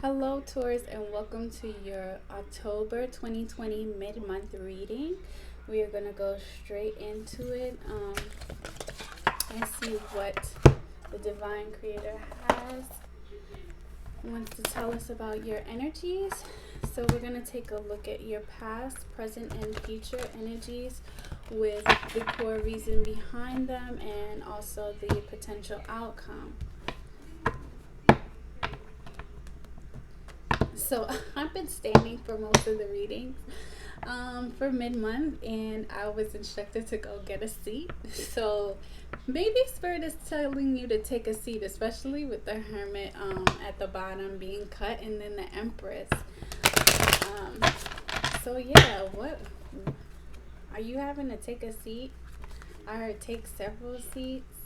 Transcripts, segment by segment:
Hello, Taurus, and welcome to your October 2020 mid-month reading. We are going to go straight into it and see what the Divine Creator wants to tell us about your energies. So we're going to take a look at your past, present, and future energies with the core reason behind them and also the potential outcome. So I've been standing for most of the readings for mid-month, and I was instructed to go get a seat. So maybe Spirit is telling you to take a seat, especially with the Hermit at the bottom being cut, and then the Empress. So yeah, what are you having to take a seat? I heard take several seats.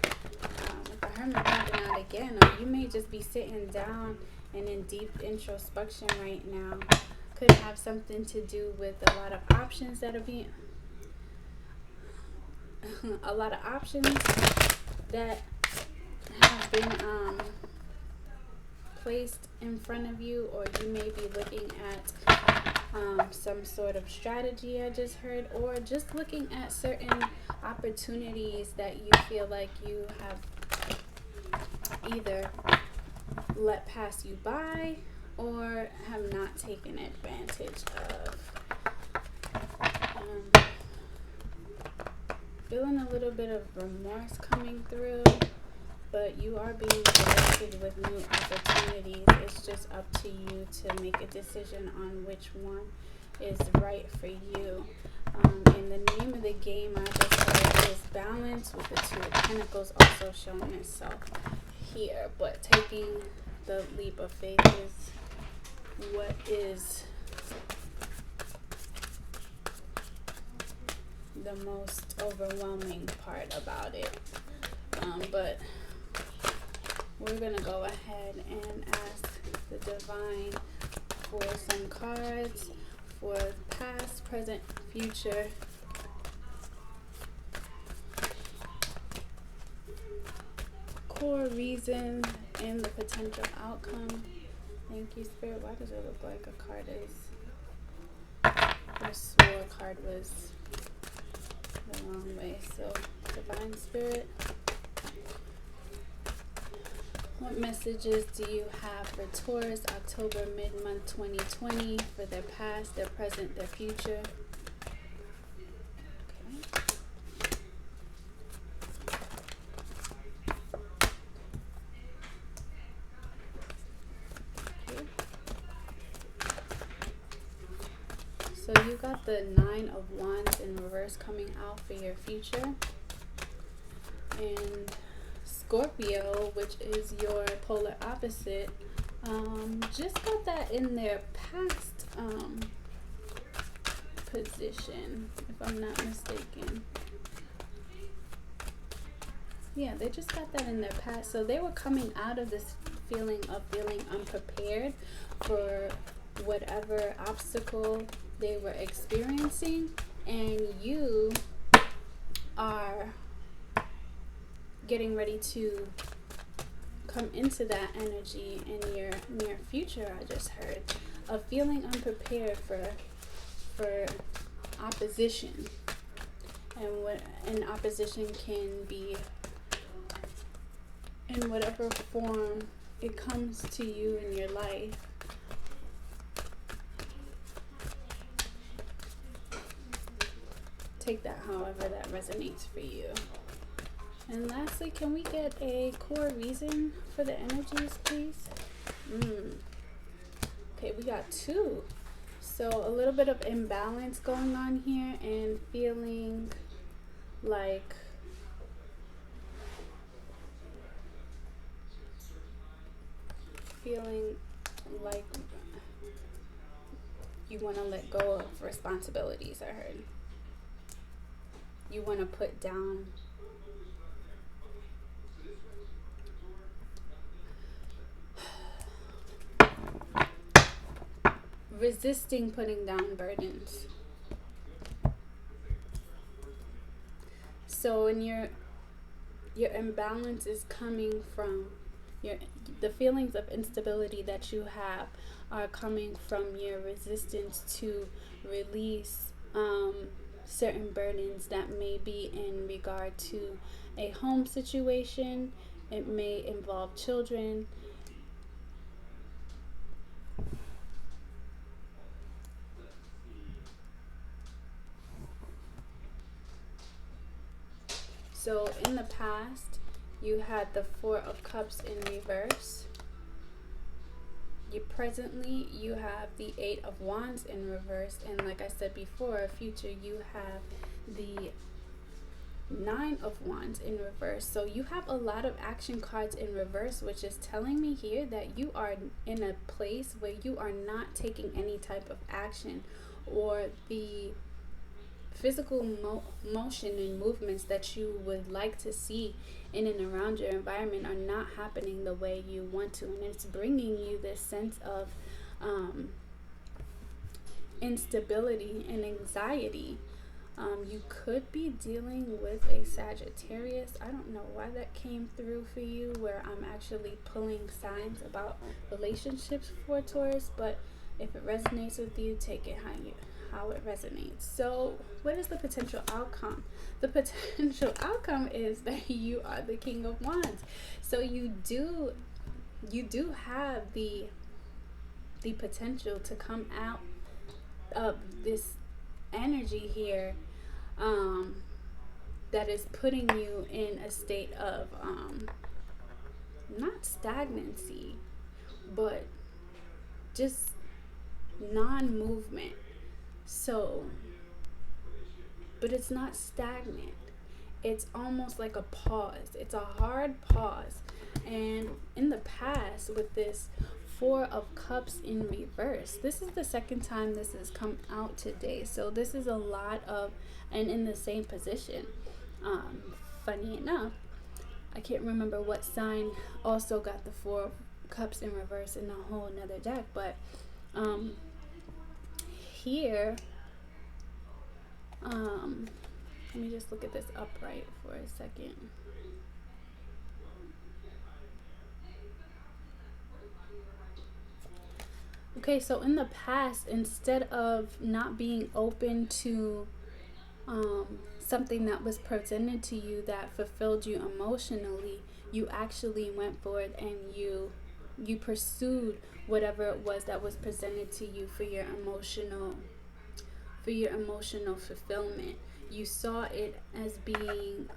With the Hermit popping out again, or you may just be sitting down and in deep introspection right now. Could have something to do with a lot of options that are being a lot of options that have been placed in front of you, or you may be looking at some sort of strategy I just heard, or just looking at certain opportunities that you feel like you have either let pass you by or have not taken advantage of. Feeling a little bit of remorse coming through, but you are being blessed with new opportunities. It's just up to you to make a decision on which one is right for you. And the name of the game I just heard is balance, with the Two of Pentacles also showing itself here. But taking the leap of faith is what is the most overwhelming part about it. But we're going to go ahead and ask the Divine for some cards for past, present, future. Core reason and the potential outcome. Thank you, Spirit. Why does it look like a card is... I swore a card was the wrong way. So, Divine Spirit, what messages do you have for Taurus, October mid-month 2020, for their past, their present, their future? So you got the Nine of Wands in reverse coming out for your future. And Scorpio, which is your polar opposite, just got that in their past position, if I'm not mistaken. Yeah, they just got that in their past. So they were coming out of this feeling of feeling unprepared for whatever obstacle they were experiencing, and you are getting ready to come into that energy in your near future. I just heard of feeling unprepared for opposition, and what an opposition can be in whatever form it comes to you in your life. Take that however that resonates for you. And lastly, can we get a core reason for the energies, please? Okay, we got two. So a little bit of imbalance going on here, and feeling like you want to let go of responsibilities, I heard. You want to put down resisting putting down burdens. So in your imbalance is coming from the feelings of instability that you have are coming from your resistance to release certain burdens that may be in regard to a home situation. It may involve children. So in the past, you had the Four of Cups in reverse. You have the Eight of Wands in reverse, and like I said before, future you have the Nine of Wands in reverse. So you have a lot of action cards in reverse, which is telling me here that you are in a place where you are not taking any type of action, or the physical motion and movements that you would like to see in and around your environment are not happening the way you want to, and it's bringing you this sense of instability and anxiety. You could be dealing with a Sagittarius. I don't know why that came through for you, where I'm actually pulling signs about relationships for Taurus, but if it resonates with you, take it how it resonates. So what is the potential outcome? The potential outcome is that you are the King of Wands. So you do have the potential to come out of this energy here that is putting you in a state of not stagnancy, but just non-movement. So, but it's not stagnant. It's almost like a pause. It's a hard pause. And in the past, with this Four of Cups in reverse, this is the second time this has come out today. So this is a lot of, and in the same position. Funny enough, I can't remember what sign also got the Four of Cups in reverse in a whole another deck, but here, let me just look at this upright for a second. Okay, so in the past, instead of not being open to something that was presented to you that fulfilled you emotionally, you actually went forward and you pursued whatever it was that was presented to you for your emotional fulfillment. You saw it as being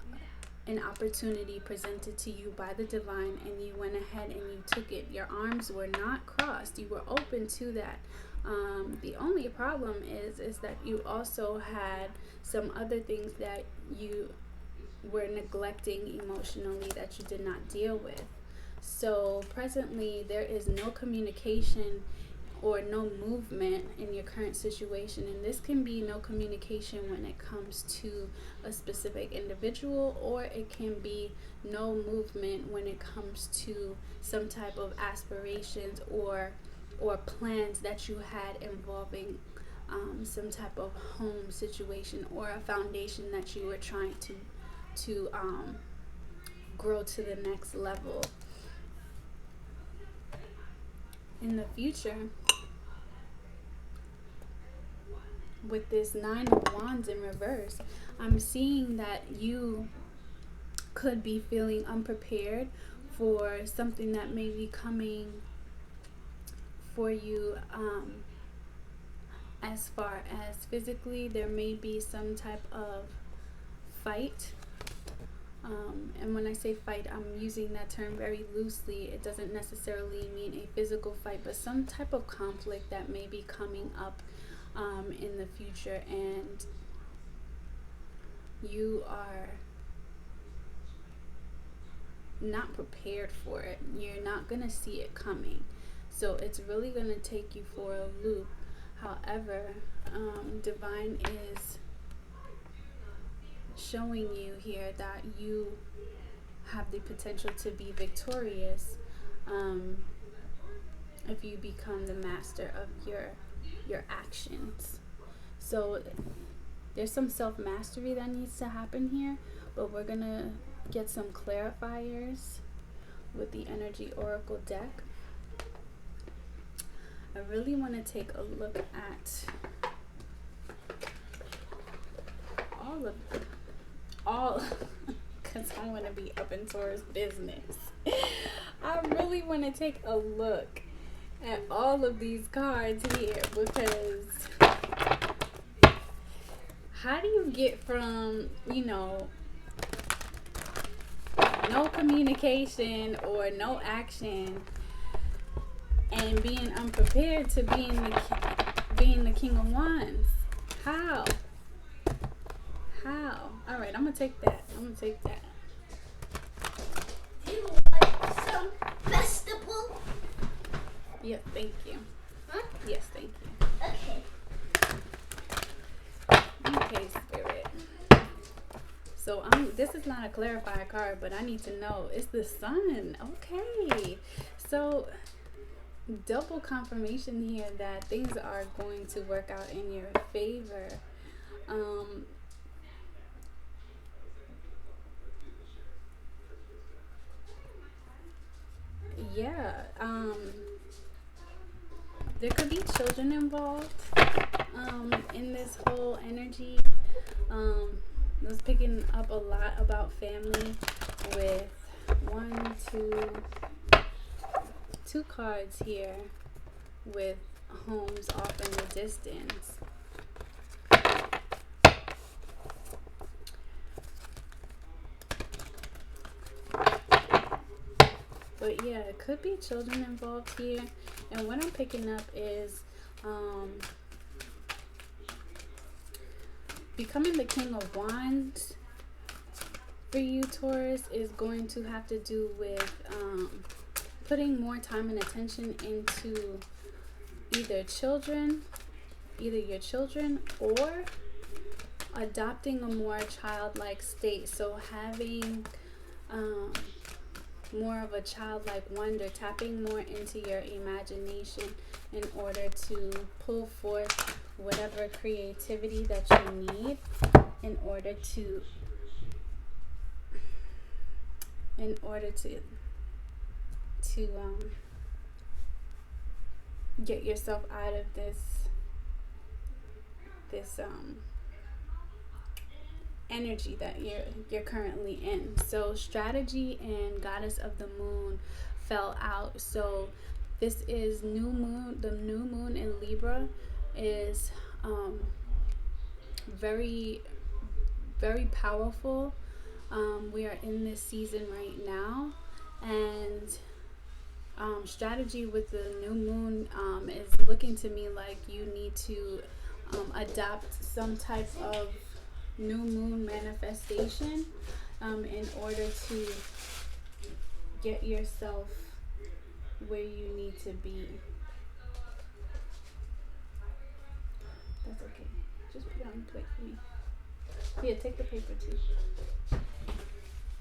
an opportunity presented to you by the divine, and you went ahead and you took it. Your arms were not crossed. You were open to that. The only problem is that you also had some other things that you were neglecting emotionally that you did not deal with. So presently there is no communication or no movement in your current situation, and this can be no communication when it comes to a specific individual, or it can be no movement when it comes to some type of aspirations or plans that you had involving some type of home situation or a foundation that you were trying to grow to the next level. In the future, with this Nine of Wands in reverse, I'm seeing that you could be feeling unprepared for something that may be coming for you. As far as physically, there may be some type of fight. And when I say fight, I'm using that term very loosely. It doesn't necessarily mean a physical fight, but some type of conflict that may be coming up in the future, and you are not prepared for it. You're not going to see it coming. So it's really going to take you for a loop. However, divine is showing you here that you have the potential to be victorious if you become the master of your actions. So there's some self-mastery that needs to happen here, but we're gonna get some clarifiers with the Energy Oracle deck. I really want to take a look at all because I want to be up in Taurus business. I really want to take a look at all of these cards here, because how do you get from, no communication or no action and being unprepared to being the King of Wands? How? All right, I'm gonna take that. Do you like some vegetable? Yeah, thank you. Huh? Yes, thank you. Okay, Spirit. So this is not a clarified card, but I need to know. It's the Sun. Okay. So double confirmation here that things are going to work out in your favor. Yeah. There could be children involved in this whole energy. I was picking up a lot about family with two cards here with homes off in the distance. But yeah, it could be children involved here. And what I'm picking up is becoming the King of Wands for you, Taurus, is going to have to do with putting more time and attention into either your children, or adopting a more childlike state. So having more of a childlike wonder, tapping more into your imagination in order to pull forth whatever creativity that you need in order to get yourself out of this energy that you're currently in. So strategy and Goddess of the Moon fell out. So this is new moon. The new moon in Libra is very, very powerful. We are in this season right now, and strategy with the new moon is looking to me like you need to adopt some type of new moon manifestation in order to get yourself where you need to be. That's okay. Just put it on the plate for me. Here, take the paper too.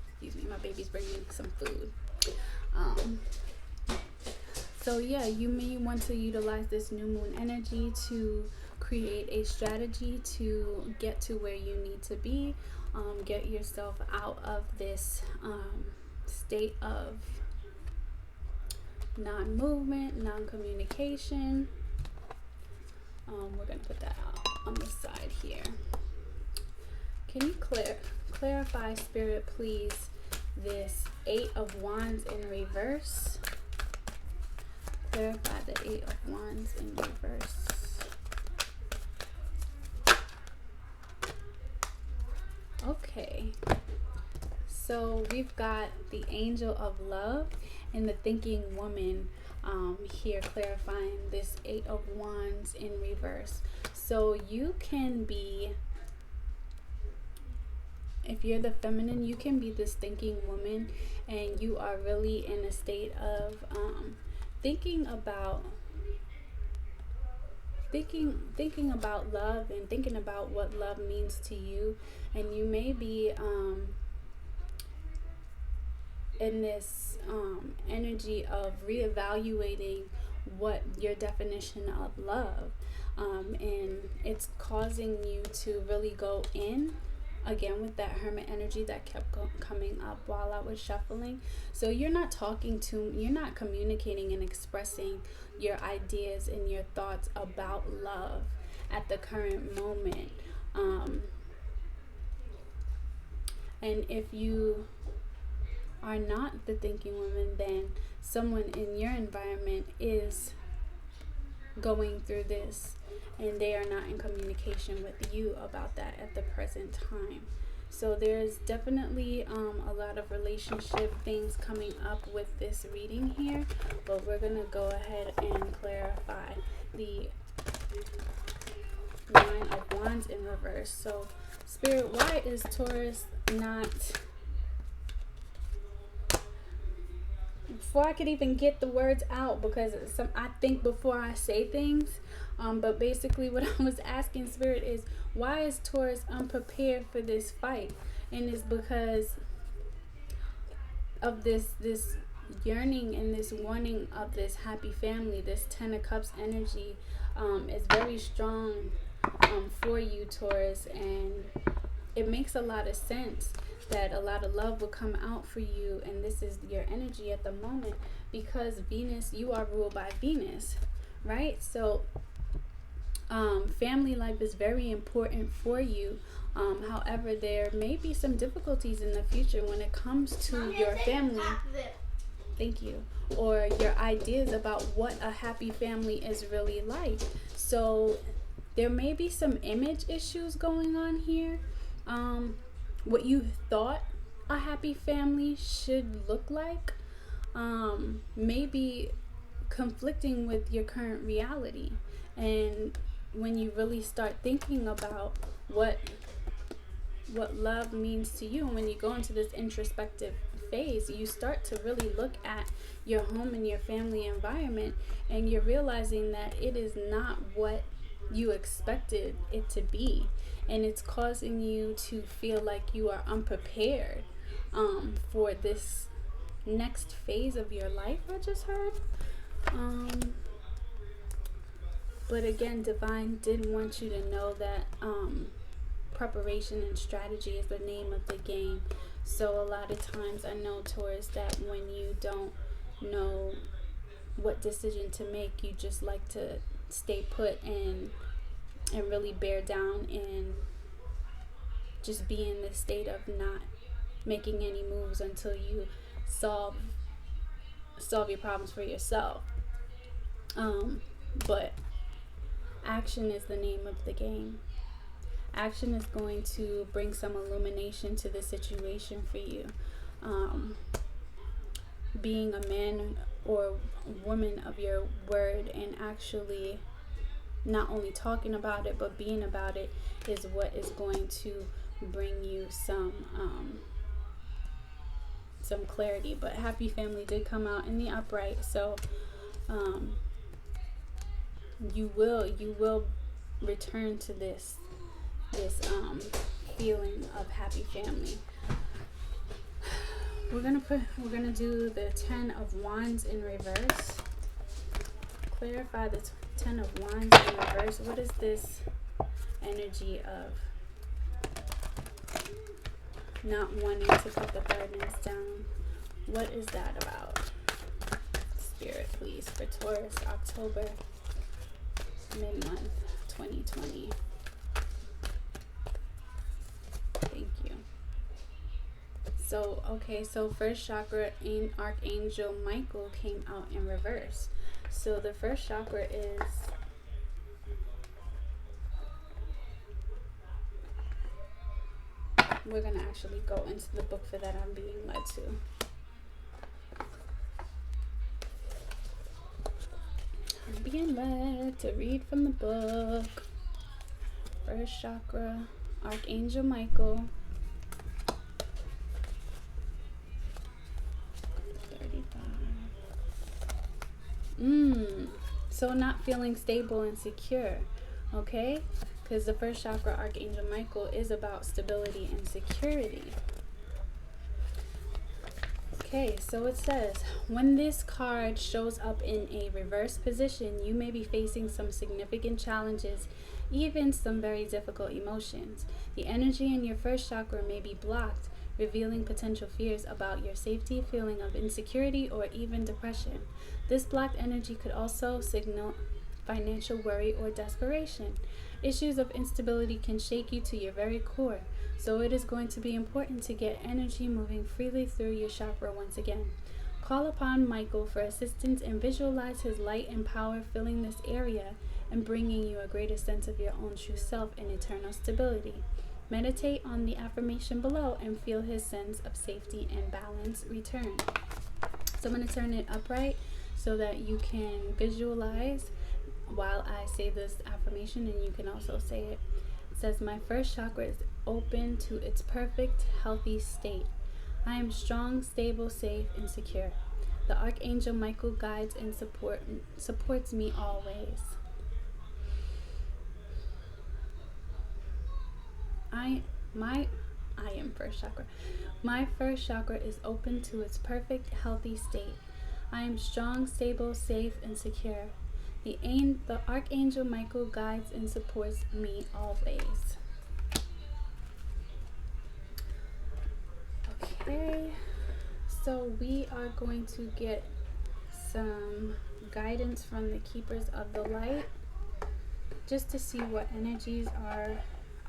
Excuse me, my baby's bringing some food. So yeah, you may want to utilize this new moon energy to create a strategy to get to where you need to be. Get yourself out of this state of non-movement, non-communication. We're going to put that out on the side here. Can you clarify, Spirit, please, this 8 of Wands in reverse? Clarify the 8 of Wands in reverse. Okay. So we've got the Angel of Love and the Thinking Woman here, clarifying this 8 of Wands in reverse. So you can be, if you're the feminine, you can be this thinking woman, and you are really in a state of thinking about love and thinking about what love means to you. And you may be in this energy of reevaluating what your definition of love, and it's causing you to really go in again with that Hermit energy that kept coming up while I was shuffling. So you're not communicating and expressing your ideas and your thoughts about love at the current moment. And if you are not the thinking woman, then someone in your environment is going through this, and they are not in communication with you about that at the present time. So there's definitely a lot of relationship things coming up with this reading here, but we're going to go ahead and clarify the Nine of Wands in reverse. So Spirit, why is Taurus not... Before I could even get the words out, because I think before I say things, but basically what I was asking Spirit is, why is Taurus unprepared for this fight? And it's because of this yearning and this wanting of this happy family. This Ten of Cups energy is very strong for you, Taurus, and it makes a lot of sense that a lot of love will come out for you, and this is your energy at the moment, because Venus, you are ruled by Venus, right? So family life is very important for you. However, there may be some difficulties in the future when it comes to your family. Thank you. Or your ideas about what a happy family is really like. So there may be some image issues going on here. What you thought a happy family should look like may be conflicting with your current reality. And when you really start thinking about what love means to you, and when you go into this introspective phase, you start to really look at your home and your family environment, and you're realizing that it is not what you expected it to be, and it's causing you to feel like you are unprepared for this next phase of your life, I just heard. But again, Divine did want you to know that preparation and strategy is the name of the game. So a lot of times, I know, Taurus, that when you don't know what decision to make, you just like to stay put and really bear down and just be in this state of not making any moves until you solve your problems for yourself. But action is the name of the game. Action is going to bring some illumination to the situation for you. Being a man or woman of your word and actually not only talking about it but being about it is what is going to bring you some clarity. But happy family did come out in the upright, so you will return to this feeling of happy family. We're gonna do the Ten of Wands in reverse. Clarify the Ten of Wands in reverse. What is this energy of not wanting to put the burdens down? What is that about? Spirit, please, for Taurus, October, mid-month 2020. Thank you. So, okay, so first chakra, Archangel Michael came out in reverse. So the first chakra is we're going to actually go into the book for that. I'm being led to. I'm being led to read from the book. First chakra, Archangel Michael. 35. So not feeling stable and secure, okay? Because the first chakra, Archangel Michael, is about stability and security. Okay, so it says, when this card shows up in a reverse position, you may be facing some significant challenges, even some very difficult emotions. The energy in your first chakra may be blocked, revealing potential fears about your safety, feeling of insecurity, or even depression. This blocked energy could also signal financial worry or desperation. Issues of instability can shake you to your very core, so it is going to be important to get energy moving freely through your chakra once again. Call upon Michael for assistance and visualize his light and power filling this area and bringing you a greater sense of your own true self and eternal stability. Meditate on the affirmation below and feel his sense of safety and balance return. So I'm going to turn it upright so that you can visualize while I say this affirmation, and you can also say it. It says, my first chakra is open to its perfect, healthy state. I am strong, stable, safe, and secure. The Archangel Michael guides and supports me always. I am first chakra. My first chakra is open to its perfect, healthy state. I am strong, stable, safe, and secure. The Archangel Michael guides and supports me always. Okay, so we are going to get some guidance from the Keepers of the Light, just to see what energies are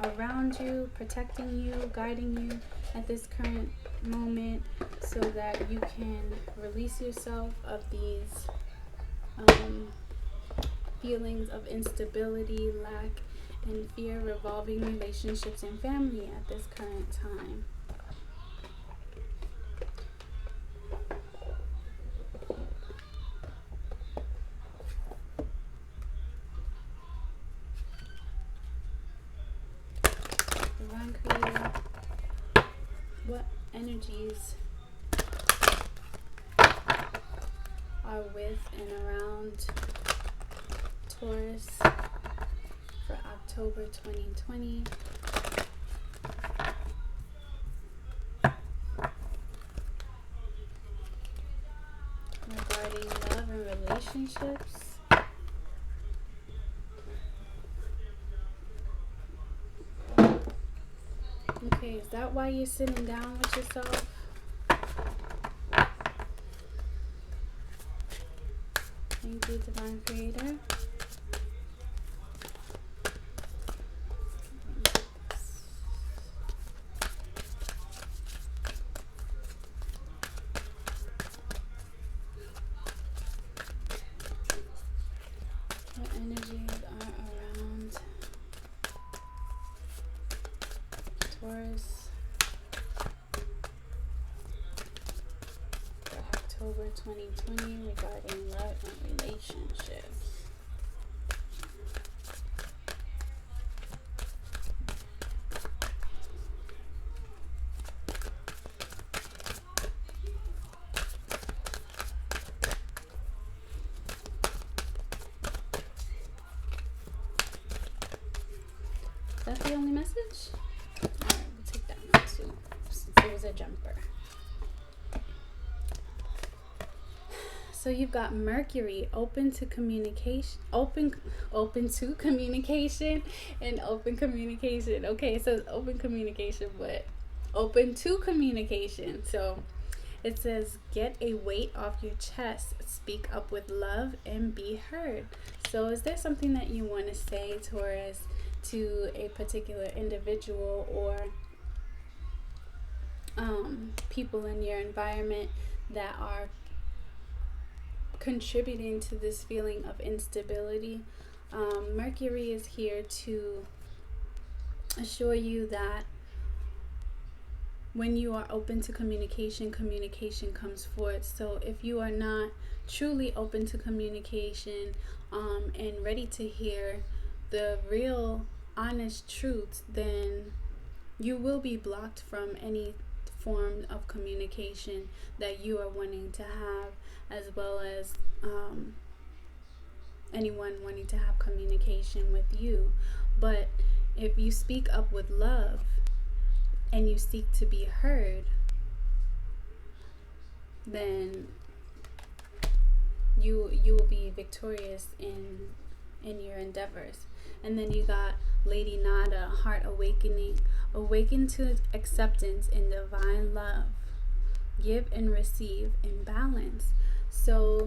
around you, protecting you, guiding you at this current moment, so that you can release yourself of these feelings of instability, lack, and fear revolving relationships and family at this current time. Divine Creator, what energies are with and around Taurus for October 2020? Regarding love and relationships. Okay, is that why you're sitting down with yourself? Thank you, Divine Creator. What energies are around Taurus for October 2020 regarding love and relationships? Is that the only message? Alright, we'll take that one too, since it was a jumper. So you've got Mercury open to communication, open to communication, and open communication. Okay, so it's open communication, but open to communication. So it says, get a weight off your chest, speak up with love, and be heard. So is there something that you want to say, Taurus, to a particular individual or people in your environment that are contributing to this feeling of instability? Mercury is here to assure you that when you are open to communication, communication comes forth. So if you are not truly open to communication and ready to hear the real honest truth, then you will be blocked from any form of communication that you are wanting to have, as well as anyone wanting to have communication with you. But if you speak up with love and you seek to be heard, then you will be victorious in your endeavors. And then you got Lady Nada, heart awakening, awaken to acceptance in divine love, give and receive in balance. So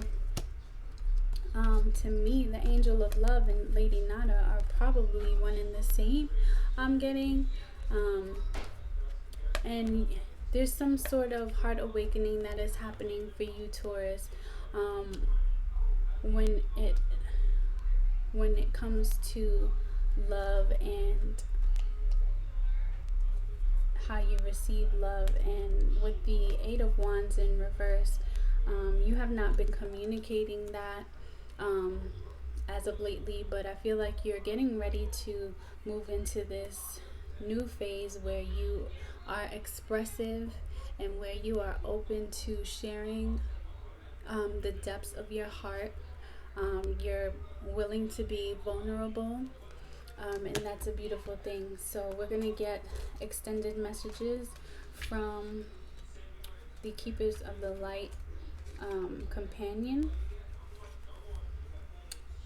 to me, the angel of love and Lady Nada are probably one and the same. I'm getting and there's some sort of heart awakening that is happening for you, Taurus, when it comes to love and how you receive love. And with the Eight of Wands in reverse, you have not been communicating that as of lately, but I feel like you're getting ready to move into this new phase where you are expressive and where you are open to sharing the depths of your heart. You're willing to be vulnerable, and that's a beautiful thing. So we're going to get extended messages from the Keepers of the Light companion,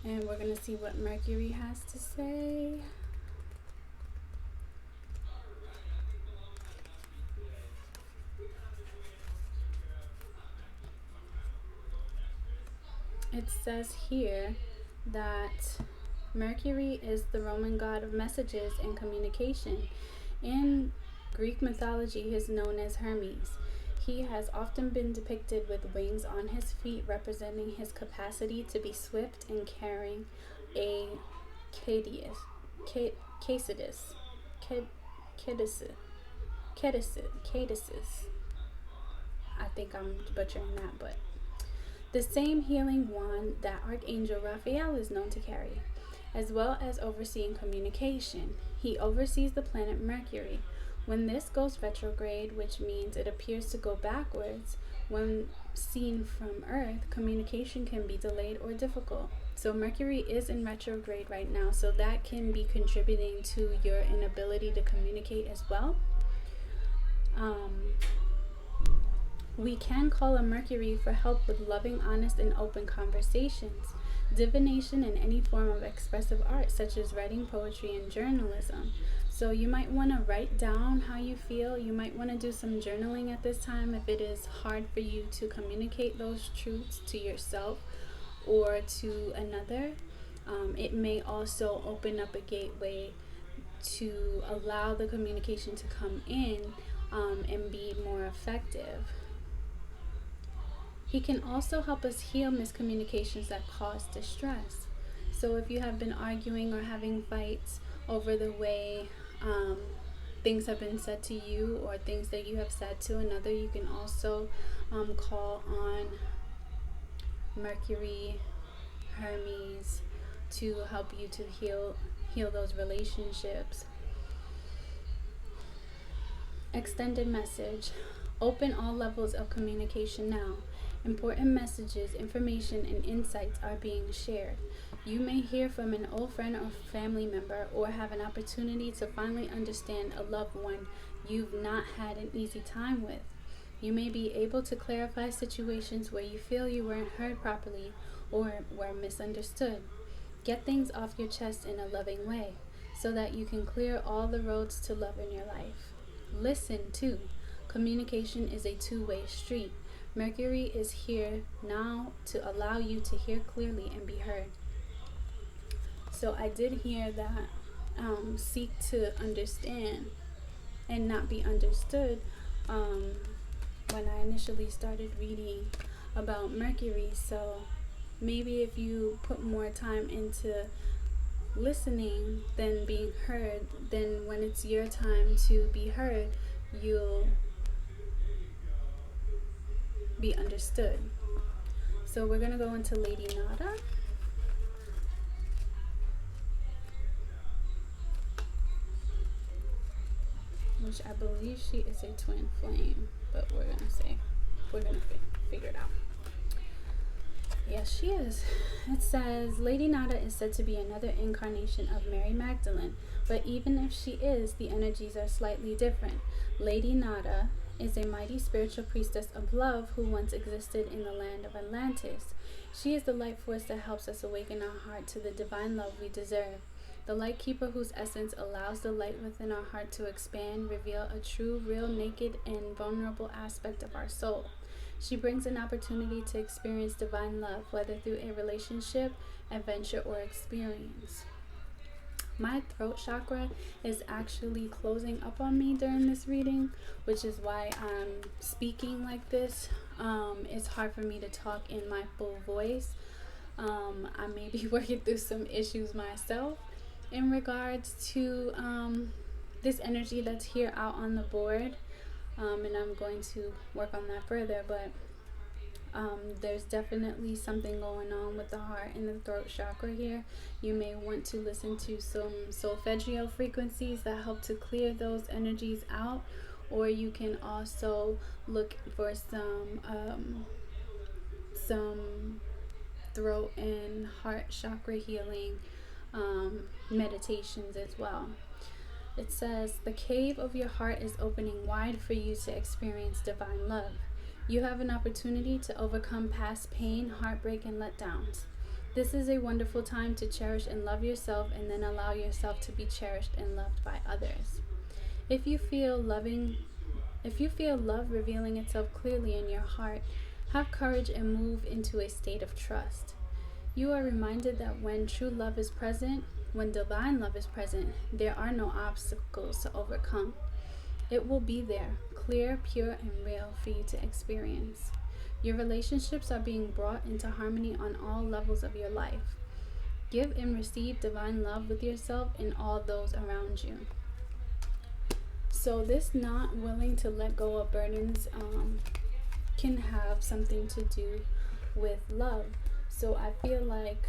and we're going to see what Mercury has to say. It says here that Mercury is the Roman god of messages and communication. In Greek mythology, he is known as Hermes. He has often been depicted with wings on his feet, representing his capacity to be swift and carrying a caduceus. I think I'm butchering that, but the same healing wand that Archangel Raphael is known to carry, as well as overseeing communication. He oversees the planet Mercury. When this goes retrograde, which means it appears to go backwards, when seen from Earth, communication can be delayed or difficult. So Mercury is in retrograde right now, so that can be contributing to your inability to communicate as well. We can call on Mercury for help with loving, honest, and open conversations, divination, and any form of expressive art, such as writing, poetry, and journalism. So you might want to write down how you feel. You might want to do some journaling at this time if it is hard for you to communicate those truths to yourself or to another. It may also open up a gateway to allow the communication to come in and be more effective. He can also help us heal miscommunications that cause distress. So if you have been arguing or having fights over the way things have been said to you or things that you have said to another, you can also call on Mercury, Hermes, to help you to heal those relationships. Extended message. Open all levels of communication now. Important messages, information, and insights are being shared. You may hear from an old friend or family member, or have an opportunity to finally understand a loved one you've not had an easy time with. You may be able to clarify situations where you feel you weren't heard properly or were misunderstood. Get things off your chest in a loving way so that you can clear all the roads to love in your life. Listen too. Communication is a two-way street. Mercury is here now to allow you to hear clearly and be heard. So I did hear that seek to understand and not be understood when I initially started reading about Mercury. So maybe if you put more time into listening than being heard, then when it's your time to be heard, you'll be understood. So we're going to go into Lady Nada. Which I believe she is a twin flame, but we're going to figure it out. Yes, she is. It says, Lady Nada is said to be another incarnation of Mary Magdalene, but even if she is, the energies are slightly different. Lady Nada is a mighty spiritual priestess of love who once existed in the land of Atlantis. She is the light force that helps us awaken our heart to the divine love we deserve. The light keeper whose essence allows the light within our heart to expand, reveal a true, real, naked, and vulnerable aspect of our soul. She brings an opportunity to experience divine love, whether through a relationship, adventure, or experience. My throat chakra is actually closing up on me during this reading, which is why I'm speaking like this. It's hard for me to talk in my full voice. I may be working through some issues myself in regards to this energy that's here out on the board, and I'm going to work on that further, but there's definitely something going on with the heart and the throat chakra here. You may want to listen to some solfeggio frequencies that help to clear those energies out, or you can also look for some throat and heart chakra healing meditations as well. It says, the cave of your heart is opening wide for you to experience divine love. You have an opportunity to overcome past pain, heartbreak, and letdowns. This is a wonderful time to cherish and love yourself, and then allow yourself to be cherished and loved by others. If you feel love revealing itself clearly in your heart, have courage and move into a state of trust. You are reminded that when true love is present, when divine love is present, there are no obstacles to overcome. It will be there, clear, pure, and real for you to experience. Your relationships are being brought into harmony on all levels of your life. Give and receive divine love with yourself and all those around you. So this not willing to let go of burdens can have something to do with love. So I feel like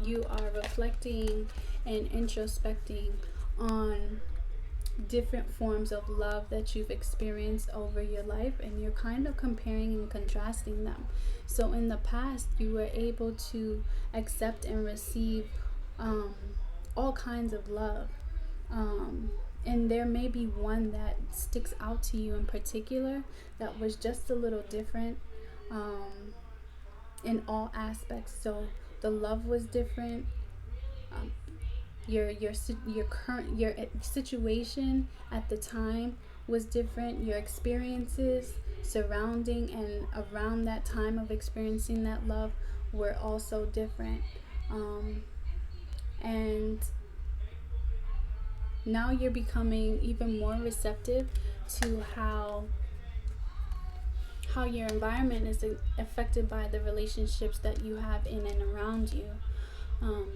you are reflecting and introspecting on different forms of love that you've experienced over your life, and you're kind of comparing and contrasting them. So in the past, you were able to accept and receive all kinds of love, and there may be one that sticks out to you in particular that was just a little different in all aspects. So the love was different, your situation at the time was different, your experiences surrounding and around that time of experiencing that love were also different, and now you're becoming even more receptive to how your environment is affected by the relationships that you have in and around you.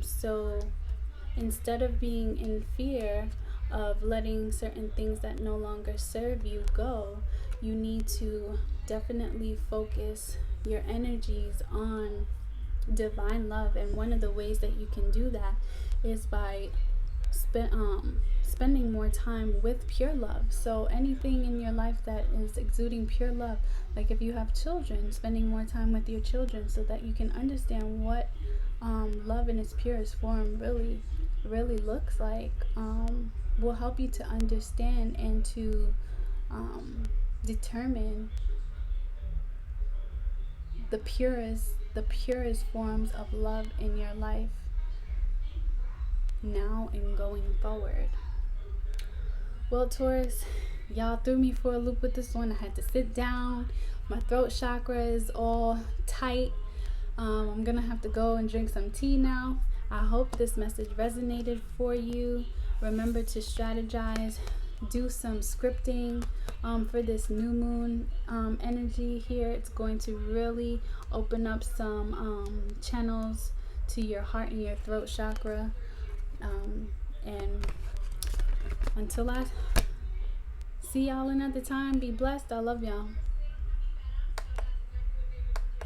So instead of being in fear of letting certain things that no longer serve you go, you need to definitely focus your energies on divine love. And one of the ways that you can do that is by spending more time with pure love. So anything in your life that is exuding pure love, like if you have children, spending more time with your children so that you can understand what love in its purest form really looks like, will help you to understand and to determine the purest forms of love in your life now and going forward. Well, Taurus, y'all threw me for a loop with this one. I had to sit down. My throat chakra is all tight. I'm gonna have to go and drink some tea now. I hope this message resonated for you. Remember to strategize, do some scripting for this new moon energy here. It's going to really open up some channels to your heart and your throat chakra. And until I see y'all another time, be blessed. I love y'all.